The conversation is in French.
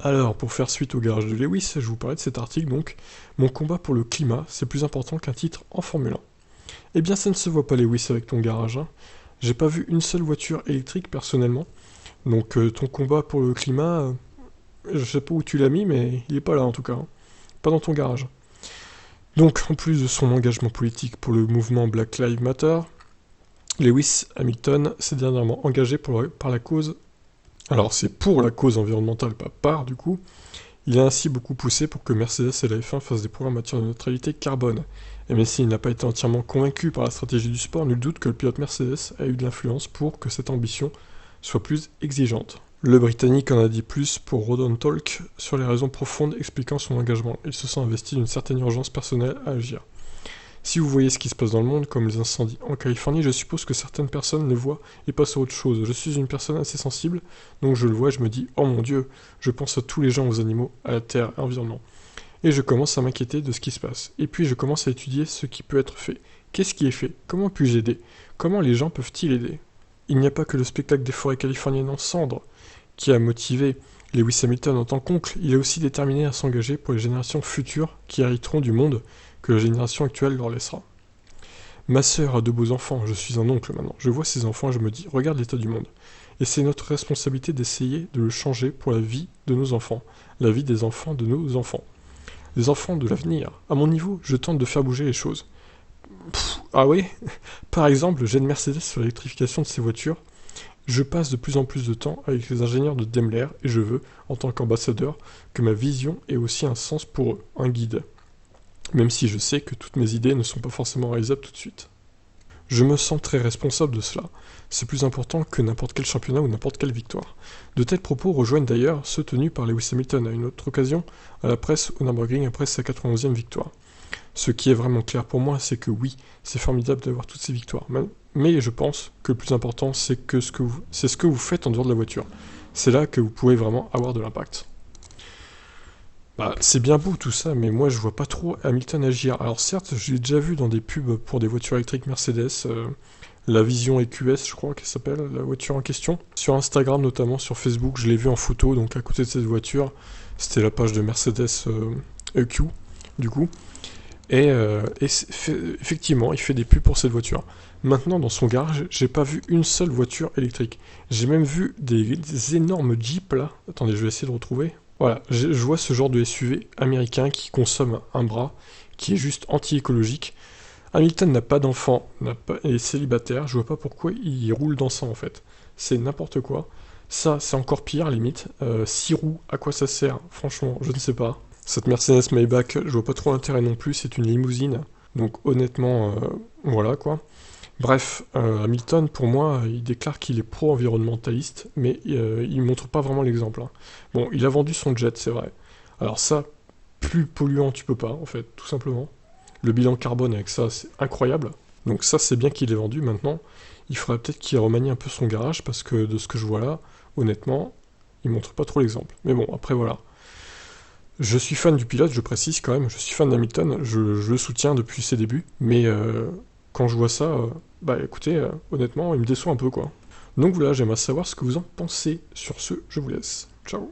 Alors, pour faire suite au garage de Lewis, je vous parlais de cet article donc. Mon combat pour le climat, c'est plus important qu'un titre en Formule 1. Eh bien, ça ne se voit pas, Lewis, avec ton garage. Hein. J'ai pas vu une seule voiture électrique personnellement. Donc, ton combat pour le climat, je sais pas où tu l'as mis, mais il est pas là en tout cas. Hein. Pas dans ton garage. Donc, en plus de son engagement politique pour le mouvement Black Lives Matter, Lewis Hamilton s'est dernièrement engagé par la cause. Alors, c'est pour la cause environnementale, pas par du coup. Il a ainsi beaucoup poussé pour que Mercedes et la F1 fassent des progrès en matière de neutralité carbone. Et même s'il n'a pas été entièrement convaincu par la stratégie du sport, nul doute que le pilote Mercedes a eu de l'influence pour que cette ambition soit plus exigeante. Le Britannique en a dit plus pour Rodon Talk sur les raisons profondes expliquant son engagement. Il se sent investi d'une certaine urgence personnelle à agir. Si vous voyez ce qui se passe dans le monde, comme les incendies en Californie, je suppose que certaines personnes le voient et passent à autre chose. Je suis une personne assez sensible, donc je le vois et je me dis « Oh mon Dieu, je pense à tous les gens, aux animaux, à la terre, à l'environnement. » Et je commence à m'inquiéter de ce qui se passe. Et puis je commence à étudier ce qui peut être fait. Qu'est-ce qui est fait? Comment puis-je aider? Comment les gens peuvent-ils aider? Il n'y a pas que le spectacle des forêts californiennes en cendres qui a motivé Lewis Hamilton en tant qu'oncle, il est aussi déterminé à s'engager pour les générations futures qui hériteront du monde que la génération actuelle leur laissera. Ma sœur a de beaux enfants, je suis un oncle maintenant. Je vois ces enfants et je me dis, regarde l'état du monde. Et c'est notre responsabilité d'essayer de le changer pour la vie de nos enfants, la vie des enfants de nos enfants. Les enfants de l'avenir. À mon niveau, je tente de faire bouger les choses. Ah oui. Par exemple, j'aide Mercedes sur l'électrification de ses voitures. Je passe de plus en plus de temps avec les ingénieurs de Daimler et je veux, en tant qu'ambassadeur, que ma vision ait aussi un sens pour eux, un guide. Même si je sais que toutes mes idées ne sont pas forcément réalisables tout de suite. Je me sens très responsable de cela. C'est plus important que n'importe quel championnat ou n'importe quelle victoire. De tels propos rejoignent d'ailleurs ceux tenus par Lewis Hamilton à une autre occasion à la presse au Nürburgring après sa 91e victoire. Ce qui est vraiment clair pour moi, c'est que oui, c'est formidable d'avoir toutes ces victoires. Mais je pense que le plus important, c'est ce que vous faites en dehors de la voiture. C'est là que vous pouvez vraiment avoir de l'impact. Bah, c'est bien beau tout ça, mais moi je vois pas trop Hamilton agir. Alors certes, j'ai déjà vu dans des pubs pour des voitures électriques Mercedes, la Vision EQS, je crois qu'elle s'appelle, la voiture en question. Sur Instagram notamment, sur Facebook, je l'ai vu en photo, donc à côté de cette voiture, c'était la page de Mercedes EQ, du coup. Effectivement, il fait des pubs pour cette voiture. Maintenant, dans son garage, j'ai pas vu une seule voiture électrique. J'ai même vu des énormes Jeeps là. Attendez, je vais essayer de retrouver. Voilà, je vois ce genre de SUV américain qui consomme un bras, qui est juste anti-écologique. Hamilton n'a pas d'enfant, est célibataire, je vois pas pourquoi il roule dans ça en fait. C'est n'importe quoi. Ça, c'est encore pire limite. 6 roues, à quoi ça sert? Franchement, je ne sais pas. Cette Mercedes Maybach, je vois pas trop l'intérêt non plus, c'est une limousine. Donc honnêtement, voilà quoi. Bref, Hamilton, pour moi, il déclare qu'il est pro-environnementaliste, mais il montre pas vraiment l'exemple. Hein. Bon, il a vendu son jet, c'est vrai. Alors ça, plus polluant tu peux pas, en fait, tout simplement. Le bilan carbone avec ça, c'est incroyable. Donc ça, c'est bien qu'il ait vendu. Maintenant, il faudrait peut-être qu'il remanie un peu son garage, parce que de ce que je vois là, honnêtement, il montre pas trop l'exemple. Mais bon, après voilà. Je suis fan du pilote, je précise quand même, je suis fan d'Hamilton, je le soutiens depuis ses débuts, mais quand je vois ça, bah écoutez, honnêtement, il me déçoit un peu quoi. Donc voilà, j'aimerais savoir ce que vous en pensez. Sur ce, je vous laisse. Ciao.